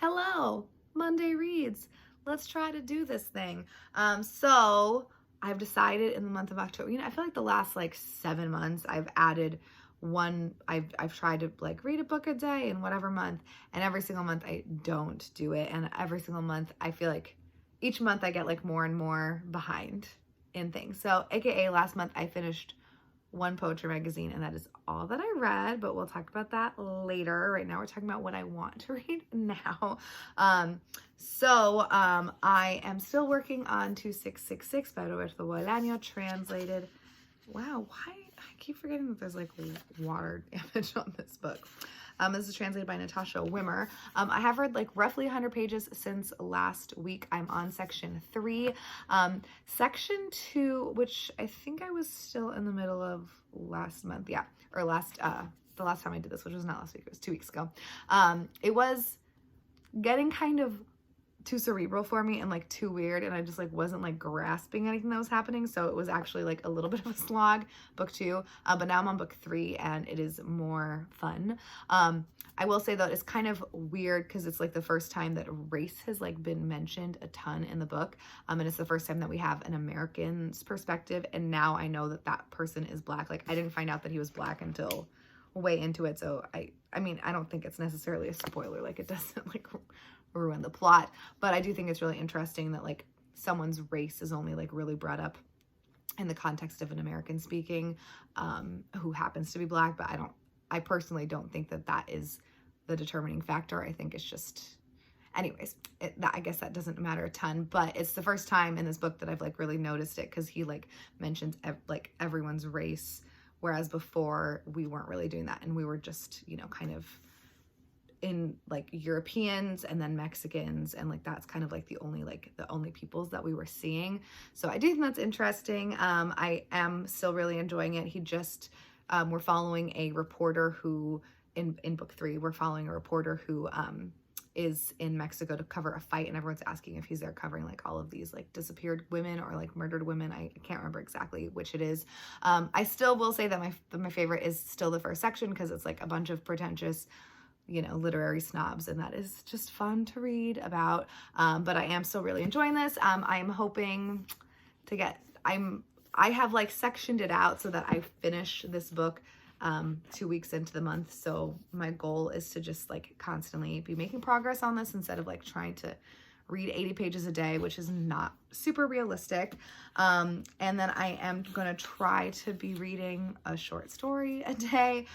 Hello, Monday Reads. Let's try to do this thing. So I've decided in the month of October, I feel like the last like 7 months I've added one, I've tried to like read a book a day in whatever month, and every single month I don't do it. And every single month I feel like each month I get like more and more behind in things. So AKA last month I finished one poetry magazine, and that is all that I read, but we'll talk about that later. Right now we're talking about what I want to read now. I am still working on 2666 by Roberto Bolaño, translated. Wow, why I keep forgetting that there's like water damage on this book. This is translated by Natasha Wimmer. I have read like roughly 100 pages since last week. I'm on section 3. Section 2, which I think I was still in the middle of last month. Yeah, or the last time I did this, which was not last week, it was 2 weeks ago. It was getting kind of too cerebral for me and like too weird, and I just like wasn't like grasping anything that was happening, so it was actually like a little bit of a slog, book 2, but now I'm on book 3 and it is more fun. I will say though, it's kind of weird because it's like the first time that race has like been mentioned a ton in the book, and it's the first time that we have an American's perspective, and now I know that that person is Black. Like I didn't find out that he was Black until way into it, so I mean I don't think it's necessarily a spoiler, like it doesn't like ruin the plot, but I do think it's really interesting that like someone's race is only like really brought up in the context of an American speaking who happens to be Black, but I personally don't think that that is the determining factor. I think it's just, anyways, I guess that doesn't matter a ton, but it's the first time in this book that I've like really noticed it, because he like mentions like everyone's race, whereas before we weren't really doing that, and we were just, kind of in like Europeans and then Mexicans, and like that's kind of like the only peoples that we were seeing. So I do think that's interesting. I am still really enjoying it. He just we're following a reporter who in book 3 we're following a reporter who is in Mexico to cover a fight, and everyone's asking if he's there covering like all of these like disappeared women or like murdered women. I can't remember exactly which it is. I still will say that my favorite is still the first section, because it's like a bunch of pretentious literary snobs, and that is just fun to read about. But I am still really enjoying this. I'm hoping to I have like sectioned it out so that I finish this book 2 weeks into the month. So my goal is to just like constantly be making progress on this, instead of like trying to read 80 pages a day, which is not super realistic. And then I am going to try to be reading a short story a day.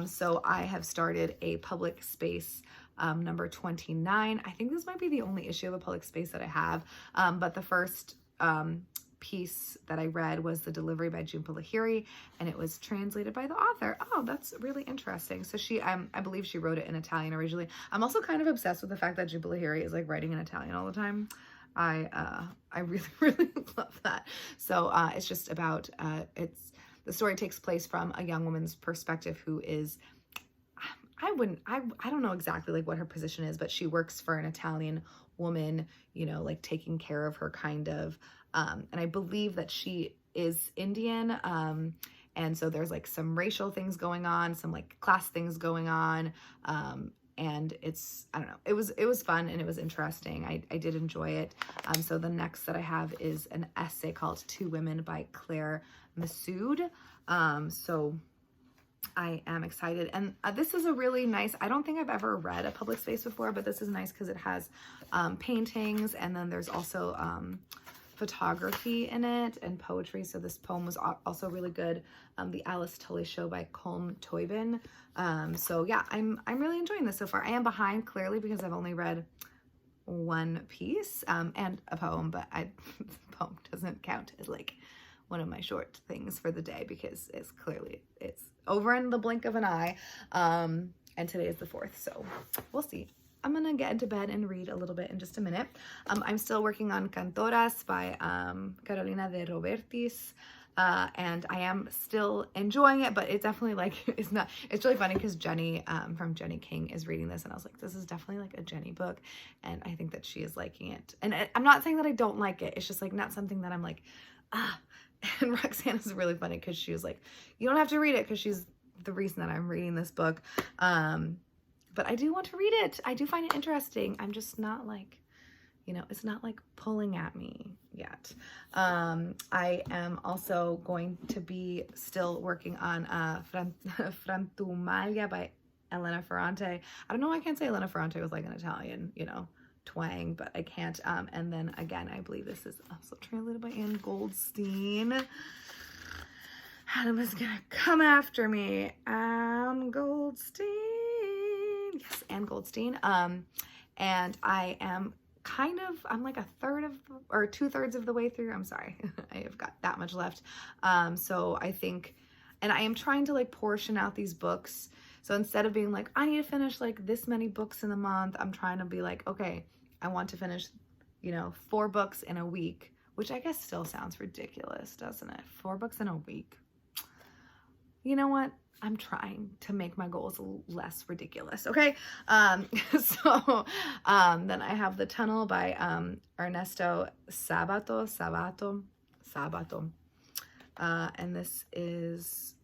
So I have started a public space number 29. I think this might be the only issue of a public space that I have. But the first piece that I read was The Delivery by Jhumpa Lahiri, and it was translated by the author. Oh, that's really interesting. So I believe she wrote it in Italian originally. I'm also kind of obsessed with the fact that Jhumpa Lahiri is like writing in Italian all the time. I really, really love that. So it's just about, the story takes place from a young woman's perspective who is, I don't know exactly like what her position is, but she works for an Italian woman, like taking care of her kind of, and I believe that she is Indian. And so there's like some racial things going on, some like class things going on. And it's, I don't know, it was fun and it was interesting. I did enjoy it. So the next that I have is an essay called Two Women by Claire Massoud. So I am excited. And this is a really nice, I don't think I've ever read a public space before, but this is nice because it has paintings, and then there's also photography in it and poetry. So this poem was also really good. The Alice Tully Show by Colm Toibin. So yeah, I'm really enjoying this so far. I am behind clearly because I've only read one piece and a poem, but the poem doesn't count as like one of my short things for the day, because it's over in the blink of an eye. And today is the 4th, so we'll see. I'm gonna get into bed and read a little bit in just a minute. I'm still working on Cantoras by Carolina de Robertis, and I am still enjoying it, but it definitely like it's really funny because Jenny from Jenny King is reading this, and I was like, this is definitely like a Jenny book, and I think that she is liking it. And I'm not saying that I don't like it, it's just like not something that I'm like, ah. And Roxanne is really funny because she was like, you don't have to read it, because she's the reason that I'm reading this book. but I do want to read it. I do find it interesting. I'm just not like, it's not like pulling at me yet. I am also going to be still working on Frantumalia by Elena Ferrante. I don't know why I can't say Elena Ferrante with like an Italian, twang, but I can't. And then again, I believe this is also translated by Anne Goldstein. Adam is gonna come after me. Anne Goldstein. Yes, Anne Goldstein. And I am I'm like a third of, or 2/3 of the way through. I'm sorry. I have got that much left. So I think, and I am trying to like portion out these books. So instead of being like, I need to finish like this many books in the month, I'm trying to be like, okay, I want to finish, 4 books in a week, which I guess still sounds ridiculous, doesn't it? 4 books in a week. You know what? I'm trying to make my goals less ridiculous, okay? Then I have The Tunnel by Ernesto Sabato. And this is,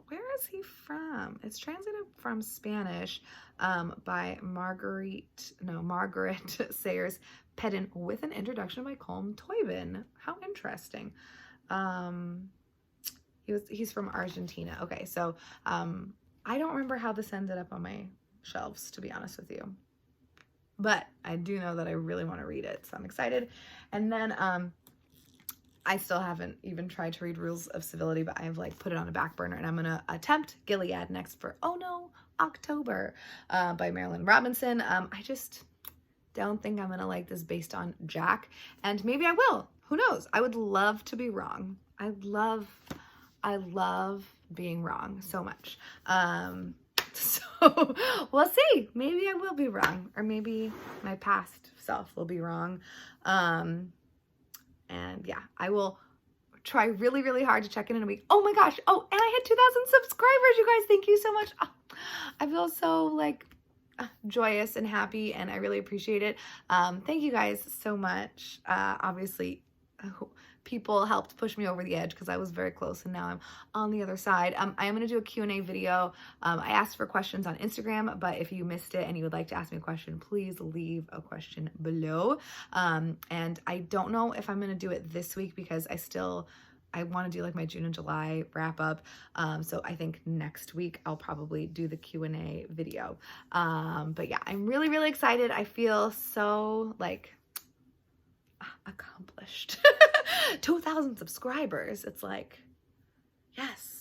where is he from? It's translated from Spanish by Margaret Sayers Pedden with an introduction by Colm Toibin. How interesting. He's from Argentina. Okay, so I don't remember how this ended up on my shelves, to be honest with you. But I do know that I really want to read it, so I'm excited. And then I still haven't even tried to read Rules of Civility, but I've like put it on a back burner, and I'm gonna attempt Gilead next for October by Marilyn Robinson. I just don't think I'm gonna like this based on Jack, and maybe I will. Who knows? I would love to be wrong. I love being wrong so much. So we'll see. Maybe I will be wrong, or maybe my past self will be wrong. And yeah, I will try really, really hard to check in a week. Oh my gosh. Oh, and I hit 2,000 subscribers, you guys. Thank you so much. Oh, I feel so like joyous and happy, and I really appreciate it. Thank you guys so much. Obviously, people helped push me over the edge because I was very close, and now I'm on the other side. I am going to do a Q&A video. I asked for questions on Instagram, but if you missed it and you would like to ask me a question, please leave a question below. And I don't know if I'm going to do it this week because I want to do like my June and July wrap up. So I think next week I'll probably do the Q&A video. But yeah, I'm really, really excited. I feel so like accomplished. 2,000 subscribers. It's like, yes.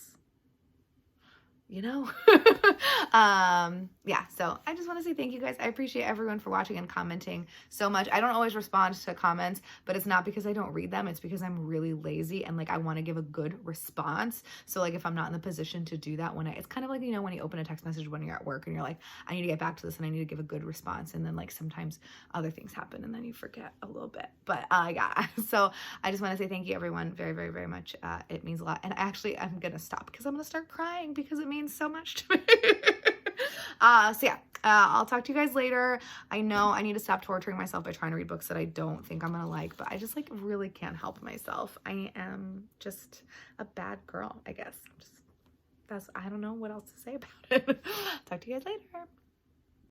Yeah, so I just want to say thank you guys. I appreciate everyone for watching and commenting so much. I don't always respond to comments, but it's not because I don't read them. It's because I'm really lazy and like I want to give a good response. So like if I'm not in the position to do that, it's kind of like, when you open a text message when you're at work and you're like, I need to get back to this and I need to give a good response. And then like sometimes other things happen and then you forget a little bit. But yeah, so I just want to say thank you everyone very, very, very much. It means a lot. And actually I'm going to stop because I'm going to start crying because it means so much to me. So yeah, I'll talk to you guys later. I know I need to stop torturing myself by trying to read books that I don't think I'm gonna like, but I just like really can't help myself. I am just a bad girl, I guess. I don't know what else to say about it. Talk to you guys later.